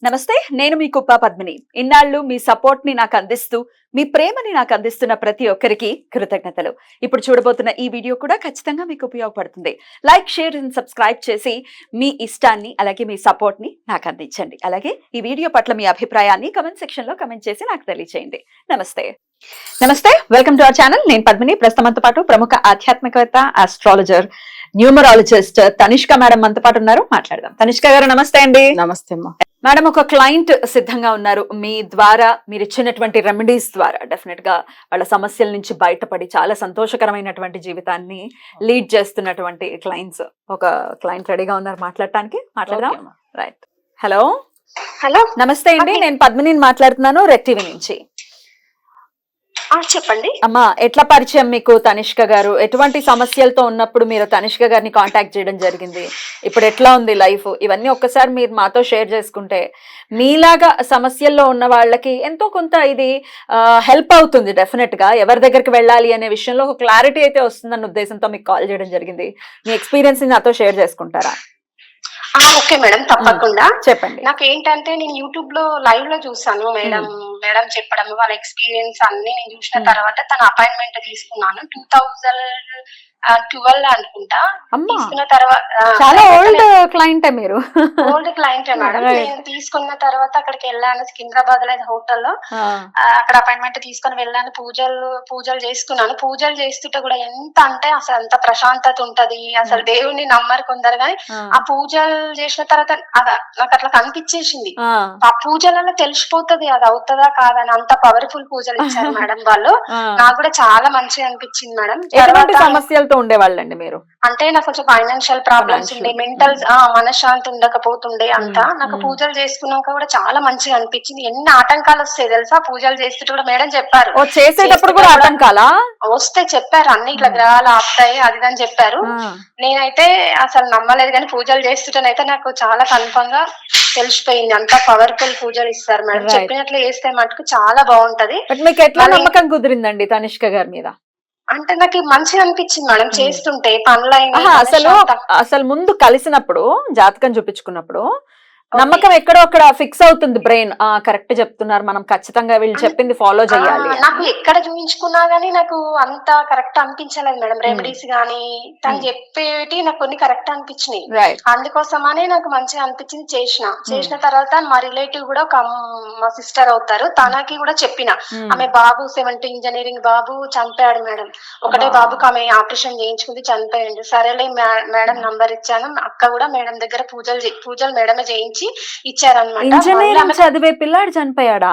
నమస్తే, నేను మీ కుప్ప పద్మిని. ఇన్నాళ్ళు మీ సపోర్ట్ ని నాకు అందిస్తూ, మీ ప్రేమని నాకు అందిస్తున్న ప్రతి ఒక్కరికి కృతజ్ఞతలు. ఇప్పుడు చూడబోతున్న ఈ వీడియో కూడా ఖచ్చితంగా మీకు ఉపయోగపడుతుంది. లైక్, షేర్ అండ్ సబ్స్క్రైబ్ చేసి మీ ఇష్టాన్ని అలాగే మీ సపోర్ట్ ని నాకు అందించండి. అలాగే ఈ వీడియో పట్ల మీ అభిప్రాయాన్ని కమెంట్ సెక్షన్ లో కమెంట్ చేసి నాకు తెలియజేయండి. నమస్తే. నమస్తే, వెల్కమ్ టు అవర్ ఛానల్. నేను పద్మిని. ప్రస్తుతంతో పాటు ప్రముఖ ఆధ్యాత్మికవేత్త, ఆస్ట్రాలజర్, న్యూమరాలజిస్ట్ తనిష్క మేడం మనతో పాటు ఉన్నారు. మాట్లాడదాం. తనిష్క గారు నమస్తే అండి. నమస్తే అమ్మా. మేడం, ఒక క్లయింట్ సిద్ధంగా ఉన్నారు. మీ ద్వారా మీరు ఇచ్చినటువంటి రెమెడీస్ ద్వారా డెఫినెట్ గా వాళ్ళ సమస్యల నుంచి బయటపడి చాలా సంతోషకరమైనటువంటి జీవితాన్ని లీడ్ చేస్తున్నటువంటి క్లయింట్స్. ఒక క్లయింట్ రెడీగా ఉన్నారు మాట్లాడటానికి. మాట్లాడదాం. రైట్. హలో. హలో, నమస్తే అండి. నేను పద్మిని మాట్లాడుతున్నాను, రెడ్ టీవీ నుంచి. చెప్పండి అమ్మా, ఎట్లా పరిచయం మీకు తనిష్క గారు? ఎటువంటి సమస్యలతో ఉన్నప్పుడు మీరు తనిష్క గారిని కాంటాక్ట్ చేయడం జరిగింది? ఇప్పుడు ఎట్లా ఉంది లైఫ్? ఇవన్నీ ఒక్కసారి మీరు మాతో షేర్ చేసుకుంటే మీలాగా సమస్యల్లో ఉన్న వాళ్ళకి ఎంతో కొంత ఇది హెల్ప్ అవుతుంది. డెఫినెట్ గా ఎవరి దగ్గరికి వెళ్ళాలి అనే విషయంలో ఒక క్లారిటీ అయితే వస్తుందన్న ఉద్దేశంతో మీకు కాల్ చేయడం జరిగింది. మీ ఎక్స్పీరియన్స్ ని నాతో షేర్ చేసుకుంటారా? ఓకే మేడం, తప్పకుండా చెప్పండి. నాకు ఏంటంటే, నేను యూట్యూబ్ లో లైవ్ లో చూసాను మేడం చెప్పడం, వాళ్ళ ఎక్స్పీరియన్స్ అన్ని నేను చూసిన తర్వాత తన అపాయింట్మెంట్ తీసుకున్నాను. 2012 అనుకుంటా. తీసుకున్న తర్వాత చాలా ఓల్డ్ క్లయింటే మీరు. Old client madam. నేను తీసుకున్న తర్వాత అక్కడికి వెళ్ళాను, సికింద్రాబాద్ లో హోటల్లో. అక్కడ అపాయింట్మెంట్ తీసుకొని వెళ్ళాను. పూజలు చేసుకున్నాను. పూజలు చేస్తుంటే కూడా ఎంత అంటే అసలు అంత ప్రశాంతత ఉంటది. అసలు దేవుణ్ణి నమ్మరు కొందరు, కానీ ఆ పూజలు చేసిన తర్వాత నాకు అట్లా కనిపించేసింది. ఆ పూజలలో తెలిసిపోతుంది అది అవుతుందా కాదని. అంత పవర్ఫుల్ పూజలు ఇచ్చారు మేడం వాళ్ళు. నాకు కూడా చాలా మంచిగా అనిపించింది మేడం. ఎటువంటి సమస్యలతో ఉండేవాళ్ళండి మీరు? అంటే నాకు కొంచెం ఫైనాన్షియల్ ప్రాబ్లమ్స్ ఉండే, మెంటల్ మనశ్శాంతి ఉండకపోతుండే అంతా. నాకు పూజలు చేసుకున్నాక కూడా చాలా మంచిగా అనిపించింది. ఎన్ని ఆటంకాలు వస్తాయి తెలుసా పూజలు చేస్తుంటే కూడా. మేడం చెప్పారు, చేసేటప్పుడు కూడా ఆటంకాలా వస్తే చెప్పారు, అన్ని ఇట్లా గ్రహాలు ఆపుతాయి అది అని చెప్పారు. నేనైతే అసలు నమ్మలేదు, కానీ పూజలు చేస్తుంటేనైతే నాకు చాలా కన్ఫర్మ్ గా తెలిసిపోయింది. అంత పవర్ఫుల్ పూజలు ఇస్తారు మేడం. చెప్పినట్లు చేస్తే మటుకు చాలా బాగుంటది. మీకు ఎట్లా నమ్మకం కుదిరిందండి తనిష్క గారి మీద? అంటే నాకు మంచిగా అనిపించింది మేడం చేస్తుంటే పనులైనా. అసలు ముందు కలిసినప్పుడు జాతకం చూపించుకున్నప్పుడు నమ్మకం ఎక్కడో అక్కడ ఫిక్స్ అవుతుంది బ్రెయిన్. కరెక్ట్ చెప్తున్నారు, మనం ఖచ్చితంగా వీళ్ళు చెప్పింది ఫాలో చేయాలి. నాకు ఎక్కడ చూపించుకున్నా గానీ నాకు అంత కరెక్ట్ అనిపించలేదు మేడం. రెమెడీస్ గానీ తను చెప్పేటి నాకు కొన్ని కరెక్ట్ అనిపించినాయి. అందుకోసమనే నాకు మంచిగా అనిపించింది. చేసిన తర్వాత మా రిలేటివ్ కూడా ఒక మా సిస్టర్ అవుతారు, తనకి కూడా చెప్పిన. ఆమె బాబు 7th ఇంజనీరింగ్ బాబు చనిపోయాడు మేడం. ఒకటే బాబుకి ఆమె ఆపరేషన్ చేయించుకుంది, చనిపోయాడు. సరేలే మేడం నంబర్ ఇచ్చాను. అక్క కూడా మేడం దగ్గర పూజలు మేడమే చేయించి ఇచ్చారనమాట. ఇంజనీరింగ్ చదివే పిల్లాడు చనిపోయారు.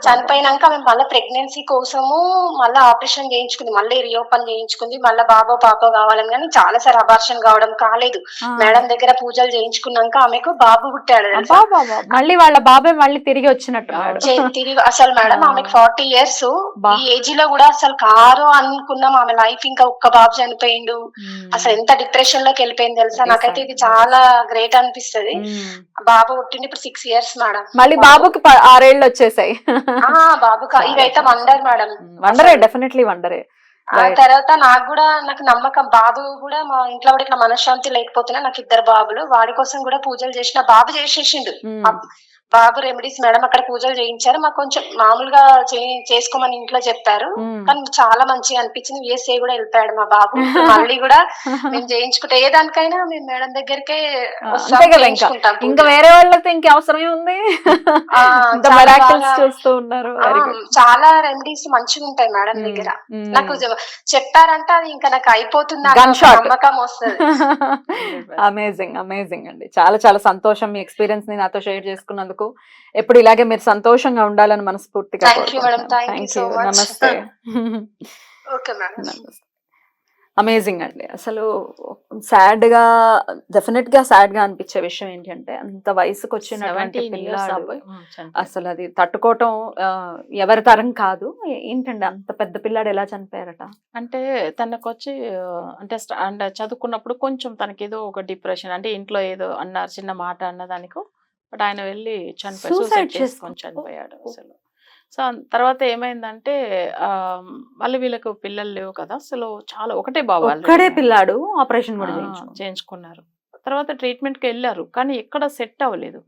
చనిపోయినాక మేము మళ్ళీ ప్రెగ్నెన్సీ కోసము మళ్ళీ ఆపరేషన్ చేయించుకుంది, మళ్ళీ రీఓపెన్ చేయించుకుంది. మళ్ళీ బాబో పాపో కావాలని, కానీ చాలా సార్ అబార్షన్ కావడం కాలేదు. మేడం దగ్గర పూజలు చేయించుకున్నాక ఆమెకు బాబు పుట్టాడు. మళ్ళీ వాళ్ళ బాబాయ్ మళ్ళీ తిరిగి వచ్చినట్టు తిరిగి అసలు మేడం ఆమెకు 40 years. ఈ ఏజ్ లో కూడా అసలు కారు అనుకున్నాం ఆమె లైఫ్. ఇంకా ఒక్క బాబు చనిపోయిండు. అసలు ఎంత డిప్రెషన్ లోకి వెళ్ళిపోయింది తెలుసా. నాకైతే ఇది చాలా గ్రేట్ అనిపిస్తుంది. బాబు పుట్టింది ఇప్పుడు 6 years మేడం. మళ్ళీ బాబుకి 6 ఏళ్ళు వచ్చేసాయి. బాబు ఇదైతే వండర్ మేడం. వండరే, డెఫినెట్లీ వండరే. తర్వాత నాకు నమ్మకం. బాబు కూడా మా ఇంట్లో కూడా ఇట్లా మనశ్శాంతి లేకపోతున్నా, నాకు 2 బాబులు. వాడి కోసం కూడా పూజలు చేసిన. బాబు చేసేసిండు. బాబు రెమెడీస్ మేడం అక్కడ పూజలు చేయించారు. మాకు కొంచెం మామూలుగా చేసుకోమని ఇంట్లో చెప్పారు, కానీ చాలా మంచిగా అనిపించింది. యూఎస్ఏ కూడా వెళ్ళిపోయాడు మా బాబు. మళ్ళీ కూడా మేము చేయించుకుంటే ఏ దానికైనా మేము మేడం దగ్గరికే చేయించుకుంటాం. ఇంకా వేరే వాళ్ళతో ఇంక అవసరమే ఉంది. చూస్తూ ఉన్నారు. చాలా రెమెడీస్ మంచిగా ఉంటాయి మేడం దగ్గర. నాకు చెప్పారంటే అది ఇంకా నాకు అయిపోతుంది నమ్మకం వస్తుంది. అమేజింగ్, అమేజింగ్ అండి. చాలా చాలా సంతోషం మీ ఎక్స్పీరియన్స్ ని నాతో షేర్ చేసుకున్నందుకు. ఎప్పుడు ఇలాగే మీరు సంతోషంగా ఉండాలని మనస్ఫూర్తిగా. నమస్తే. అమేజింగ్ అండి. అసలు సాడ్ గా, డెఫినెట్ గా సాడ్ గా అనిపించే విషయం ఏంటంటే, అంత వయసుకు వచ్చినటువంటి పిల్లాడు అసలు అది తట్టుకోవటం ఎవరి తరం కాదు. ఏంటండి అంత పెద్ద పిల్లాడు ఎలా చనిపోయారట? అంటే తనకొచ్చి అంటే చదువుకున్నప్పుడు కొంచెం తనకి ఏదో ఒక డిప్రెషన్, అంటే ఇంట్లో ఏదో అన్నారు, చిన్న మాట అన్నదానికో, బట్ ఆయన వెళ్ళి సూసైడ్ చేసుకొని చనిపోయాడు అసలు. సో తర్వాత ఏమైందంటే మళ్ళీ వీళ్ళకు పిల్లలు లేవు కదా అసలు. చాలా ఒకటే బాబు, పిల్లాడు ఆపరేషన్ కూడా చేయించుకున్నారు. తర్వాత ట్రీట్మెంట్కి వెళ్ళారు, కానీ ఎక్కడ సెట్ అవ్వలేదు.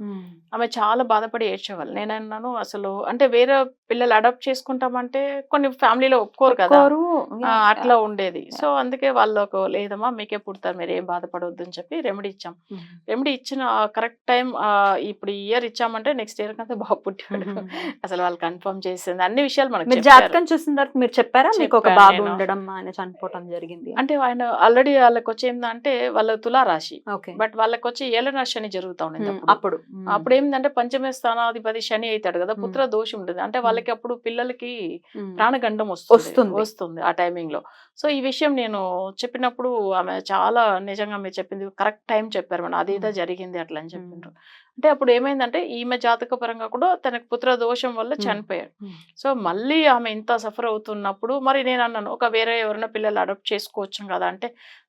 ఆమె చాలా బాధపడి ఏడ్చేవాళ్ళు. నేనన్నాను అసలు అంటే వేరే పిల్లలు అడాప్ట్ చేసుకుంటామంటే కొన్ని ఫ్యామిలీలో ఒప్పుకోరు కదా, అట్లా ఉండేది. సో అందుకే వాళ్ళకు లేదమ్మా మీకే పుడతారు, మీరు ఏం బాధపడవద్దు అని చెప్పి రెమెడీ ఇచ్చాం. రెమెడీ ఇచ్చిన కరెక్ట్ టైం ఇప్పుడు ఈ ఇయర్ ఇచ్చామంటే నెక్స్ట్ ఇయర్ కంటే బాబు పుట్టాడు. అసలు వాళ్ళు కన్ఫర్మ్ చేసింది అన్ని విషయాలు మనకి జాతకం చూసిన తర్వాత మీరు చెప్పారా మీకు ఒక బాబు ఉండడం ఆయన చనిపోవడం జరిగింది అంటే ఆయన ఆల్రెడీ వాళ్ళకి వచ్చి ఏంటంటే వాళ్ళ తులారాశి, బట్ వాళ్ళకి వచ్చి ఏలన శని జరుగుతా ఉండేది అప్పుడు ఏంటంటే పంచమ స్థానాధిపతి శని అవుతాడు కదా, పుత్ర దోషం ఉంటుంది అంటే వాళ్ళకి అప్పుడు పిల్లలకి ప్రాణగండం వస్తుంది ఆ టైమింగ్ లో. సో ఈ విషయం నేను చెప్పినప్పుడు ఆమె చాలా నిజంగా మీరు చెప్పింది కరెక్ట్ టైం చెప్పారు మేడం, అదేదో జరిగింది అట్లా అని చెప్పిండ్రు. అంటే అప్పుడు ఏమైందంటే ఈమె జాతక పరంగా కూడా తనకు పుత్ర దోషం వల్ల చనిపోయాడు. సో మళ్ళీ ఆమె ఇంత సఫర్ అవుతున్నప్పుడు మరి నేను అన్నాను ఒక వేరే ఎవరైనా పిల్లలు అడాప్ట్ చేసుకోవచ్చు కదా అంటే,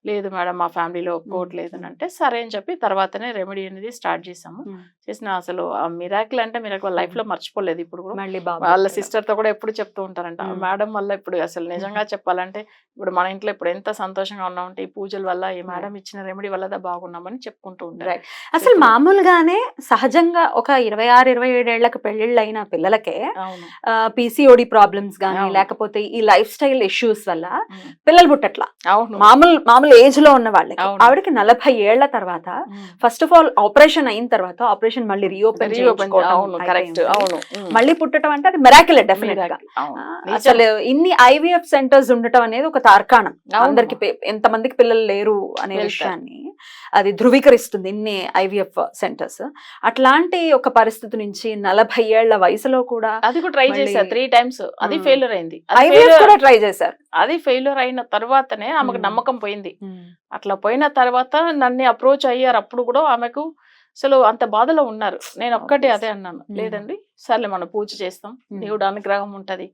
లేదు మేడం మా ఫ్యామిలీలో ఒప్పుకోవట్లేదు అని అంటే, సరే అని చెప్పి తర్వాతనే రెమెడీ అనేది స్టార్ట్ చేసాము. చేసిన అసలు ఆ మిరాకిల్ అంటే మిరాకిల్ లైఫ్ లో మర్చిపోలేదు. ఇప్పుడు కూడా వాళ్ళ సిస్టర్ తో కూడా ఎప్పుడు చెప్తూ ఉంటారంట, మేడం వల్ల ఇప్పుడు అసలు నిజంగా చెప్పాలంటే ఇప్పుడు మన ఇంట్లో ఇప్పుడు ఎంత సంతోషంగా ఉన్నామంటే ఈ పూజల వల్ల ఈ మేడం ఇచ్చిన రెమెడీ వల్ల బాగున్నామని చెప్పుకుంటూ ఉంటారు. అసలు మామూలుగానే సహజంగా ఒక 26-27 ఏళ్లకు పెళ్లిళ్ళు అయిన పిల్లలకే పిసిఓడి ప్రాబ్లమ్స్ గానీ లేకపోతే ఈ లైఫ్ స్టైల్ ఇష్యూస్ వల్ల పిల్లలు పుట్టట్లా. మామూలు ఏజ్ లో ఉన్న వాళ్ళకి ఆవిడకి 40 ఏళ్ల తర్వాత ఫస్ట్ ఆఫ్ ఆల్ ఆపరేషన్ అయిన తర్వాత ఆపరేషన్ మళ్ళీ రీఓపెన్ మళ్ళీ పుట్టడం అంటే అది మిరాకిల్ డెఫినెట్ గా. అసలు ఇన్ని ఐవీఎఫ్ సెంటర్స్ ఉండటం అనేది ఒక తార్కాణం, అందరికి ఎంతమందికి పిల్లలు లేరు అనే విషయాన్ని అది ధృవీకరిస్తుంది ఇన్ని ఐవీఎఫ్ సెంటర్స్. అట్లాంటి ఒక పరిస్థితి నుంచి 40 ఏళ్ల వయసులో కూడా అది కూడా ట్రై చేశారు 3 times, అది ఫెయిల్యూర్ అయింది. ఐవీఎఫ్ కూడా ట్రై చేశారు, అది ఫెయిల్యూర్ అయిన తర్వాతనే ఆమెకు నమ్మకం పోయింది. అట్లా పోయిన తర్వాత నన్ను అప్రోచ్ అయ్యారు, అప్పుడు కూడా ఆమెకు అసలు అంత బాధలో ఉన్నారు. నేను ఒక్కటే అదే అన్నాను, లేదండి సర్లే మనం పూజ చేస్తాం, దేవుడు అనుగ్రహం ఉంటది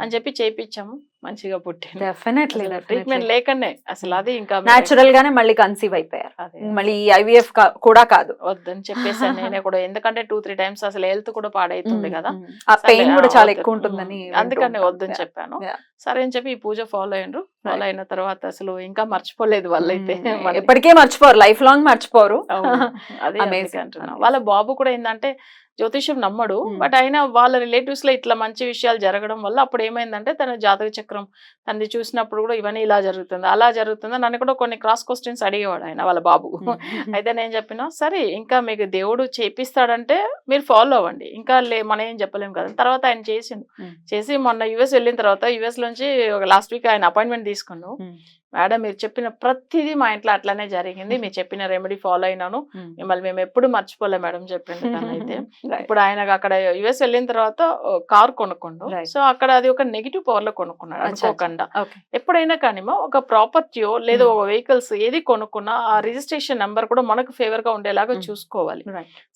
అని చెప్పి చేయించాము, మంచిగా పుట్టింది. డెఫినెట్లీ ట్రీట్మెంట్ లేకనే అసలు అది ఇంకా నేచురల్ గానే మళ్ళీ కన్సీవ్ అయిపోయారు. మళ్ళీ ఐవీఎఫ్ కూడా కాదు వద్దని చెప్పేసి నేనే కూడా, ఎందుకంటే 2-3 times అసలు హెల్త్ కూడా పాడైతుంది కదా, ఆ పెయిన్ కూడా చాలా ఎక్కువ ఉంటుందని అందుకని వద్దని చెప్పాను. సరే అని చెప్పి ఈ పూజ ఫాలో అయ్యారు. ఫాలో అయిన తర్వాత అసలు ఇంకా మర్చిపోలేదు వాళ్ళైతే, ఎప్పటికే మర్చిపోరు, లైఫ్ లాంగ్ మర్చిపోరు. అదే అంటున్నాను. వాళ్ళ బాబు కూడా ఏంటంటే జ్యోతిష్యం నమ్మడు, బట్ అయినా వాళ్ళ రిలేటివ్స్ లో ఇట్లా మంచి విషయాలు జరగడం వల్ల అప్పుడు ఏమైందంటే తన జాతక చక్రం తనది చూసినప్పుడు కూడా ఇవన్నీ ఇలా జరుగుతుంది అలా జరుగుతుందా నన్ను కూడా కొన్ని క్రాస్ క్వశ్చన్స్ అడిగేవాడు ఆయన వాళ్ళ బాబు. అయితే నేను చెప్పిన సరే ఇంకా మీకు దేవుడు చేపిస్తాడంటే మీరు ఫాలో అవ్వండి, ఇంకా మనం ఏం చెప్పలేము కదా. తర్వాత ఆయన చేసి మొన్న యుఎస్ వెళ్ళిన తర్వాత యుఎస్ నుంచి లాస్ట్ వీక్ ఆయన అపాయింట్మెంట్ తీసుకున్నాను. మేడం మీరు చెప్పిన ప్రతిదీ మా ఇంట్లో అట్లానే జరిగింది, మీరు చెప్పిన రెమెడీ ఫాలో అయినాను, మిమ్మల్ని మేము ఎప్పుడు మర్చిపోలే మేడం చెప్పిండు తనైతే. ఇప్పుడు ఆయన అక్కడ యుఎస్ వెళ్ళిన తర్వాత కార్ కొనుక్కుండు, సో అక్కడ అది ఒక నెగిటివ్ పవర్ లో కొనుక్కున్నాడు అనుకోకుండా. ఎప్పుడైనా కానీ ఒక ప్రాపర్టీయో లేదా ఒక వెహికల్స్ ఏది కొనుక్కున్నా ఆ రిజిస్ట్రేషన్ నెంబర్ కూడా మనకు ఫేవర్ గా ఉండేలాగా చూసుకోవాలి.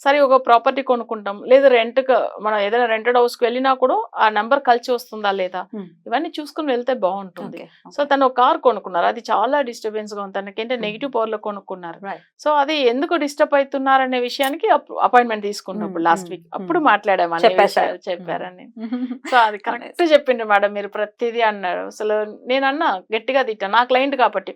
సరే ఒక ప్రాపర్టీ కొనుక్కుంటాం లేదా రెంట్ మనం ఏదైనా రెంటెడ్ హౌస్ కి వెళ్ళినా కూడా ఆ నెంబర్ కలిసి వస్తుందా లేదా ఇవన్నీ చూసుకుని వెళ్తే బాగుంటుంది. సో తను ఒక కార్ కొనుక్కున్నారు, అది చాలా డిస్టర్బెన్స్ గా ఉంది తనకంటే, నెగిటివ్ పవర్ లో కొనుక్కున్నారు. సో అది ఎందుకు డిస్టర్బ్ అవుతున్నారు అనే విషయానికి అపాయింట్మెంట్ తీసుకున్నప్పుడు లాస్ట్ వీక్ అప్పుడు మాట్లాడాము చెప్పారని. సో అది కరెక్ట్ చెప్పిండు మేడం మీరు ప్రతిదీ అన్నారు. అసలు నేనన్నా గట్టిగా తిట్టా నా క్లయింట్ కాబట్టి,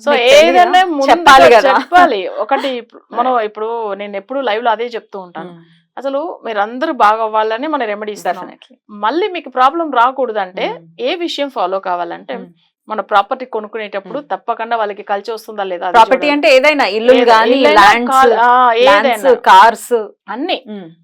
సో ఏదన్నా చెప్పాలి. ఒకటి మనం ఇప్పుడు నేను ఎప్పుడు లైవ్ లో అదే చెప్తూ ఉంటాను, అసలు మీరందరూ బాగా అవ్వాలని మన రెమెడీ ఇస్తాను. మళ్ళీ మీకు ప్రాబ్లం రాకూడదు అంటే ఏ విషయం ఫాలో కావాలంటే మన ప్రాపర్టీ కొనుక్కునేటప్పుడు తప్పకుండా వాళ్ళకి కలిసి వస్తుందా లేదా, ప్రాపర్టీ అంటే ఏదైనా ఇల్లు గానీ ల్యాండ్స్ కార్స్ అన్ని.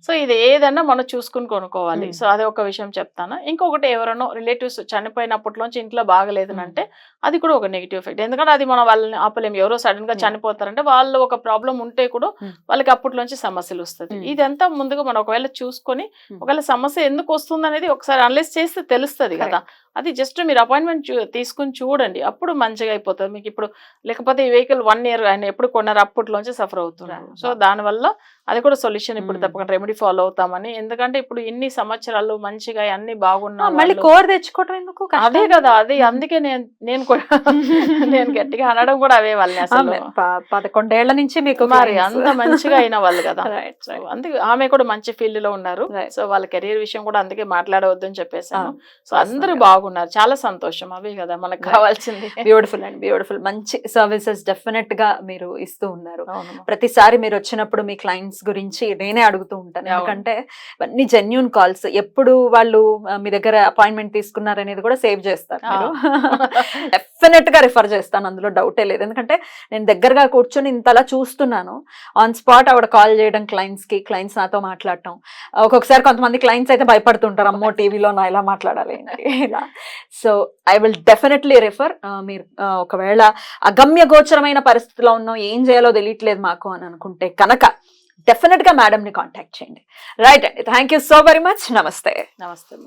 సో ఇది ఏదన్నా మనం చూసుకుని కొనుక్కోవాలి. సో అదే ఒక విషయం చెప్తాను. ఇంకొకటి ఎవరైనా రిలేటివ్స్ చనిపోయినప్పటిలోంచి ఇంట్లో బాగలేదు అంటే అది కూడా ఒక నెగిటివ్ ఎఫెక్ట్, ఎందుకంటే అది మనం వాళ్ళని ఆపలేము. ఎవరో సడన్ గా చనిపోతారంటే వాళ్ళు ఒక ప్రాబ్లం ఉంటే కూడా వాళ్ళకి అప్పట్లోంచి సమస్యలు వస్తుంది. ఇదంతా ముందుగా మనం ఒకవేళ చూసుకొని ఒకవేళ సమస్య ఎందుకు వస్తుంది అనేది ఒకసారి అనలైజ్ చేస్తే తెలుస్తుంది కదా. అది జస్ట్ మీరు అపాయింట్మెంట్ తీసుకుని చూడండి, అప్పుడు మంచిగా అయిపోతుంది మీకు. ఇప్పుడు లేకపోతే ఈ వెహికల్ 1 year ఆయన ఎప్పుడు కొన్నారు అప్పట్లోంచి సఫర్ అవుతున్నారు. సో దానివల్ల అది కూడా సొల్యూషన్ సజెషన్ ఇప్పుడు తప్పకుండా రెమెడీ ఫాలో అవుతామని. ఎందుకంటే ఇప్పుడు ఇన్ని సంవత్సరాలు మంచిగా అన్ని బాగున్నా మళ్ళీ కోర్ తెచ్చుకోవడం ఎందుకు? అదే కదా, అది అందుకే నేను కూడా నేను గట్టిగా అనడం కూడా అవే వాళ్ళని అసలు 11 ఏళ్ల నుంచి మీకు మరి అంత మంచిగా అయిన వాళ్ళు కదా. Right, So, అందుకే ఆమె కూడా మంచి ఫీల్డ్ లో ఉన్నారు. Right. సో వాళ్ళ కెరీర్ విషయం కూడా అందుకే మాట్లాడవద్దని చెప్పేసాను. సో Personal అందరూ గా. బాగున్నారు, చాలా సంతోషం. అవే కదా మనకు Right. కావాల్సింది. Beautiful and beautiful. మంచి సర్వీసెస్ డెఫినెట్ గా మీరు ఇస్తూ ఉన్నారు. అవును. ప్రతిసారి మీరు వచ్చినప్పుడు మీ క్లయింట్స్ గురించి నేనే అడుగుతూ ఉంటాను, అవును. ఎందుకంటే అన్ని జెన్యూన్ కాల్స్. ఎప్పుడు వాళ్ళు మీ దగ్గర అపాయింట్మెంట్ తీసుకున్నారనేది కూడా సేవ్ చేస్తారు మీరు. డెఫినెట్ గా రిఫర్ చేస్తాను, అందులో డౌటే లేదు. ఎందుకంటే నేను దగ్గరగా కూర్చొని ఇంతలా చూస్తున్నాను. ఆన్ స్పాట్ ఆవిడ కాల్ చేయడం క్లయింట్స్ కి, క్లయింట్స్ నాతో మాట్లాడటం. ఒక్కొక్కసారి కొంతమంది క్లయింట్స్ అయితే భయపడుతుంటారు, అమ్మో టీవీలో నా ఇలా మాట్లాడాలి ఇలా. So I will definitely refer. మీరు ఒకవేళ అగమ్య గోచరమైన పరిస్థితిలో ఉన్నాం, ఏం చేయాలో తెలియట్లేదు మాకు అని అనుకుంటే కనుక డెఫినెట్ గా మేడం ని కాంటాక్ట్ చేయండి. రైట్ అండి, thank you so very much. నమస్తే. నమస్తే.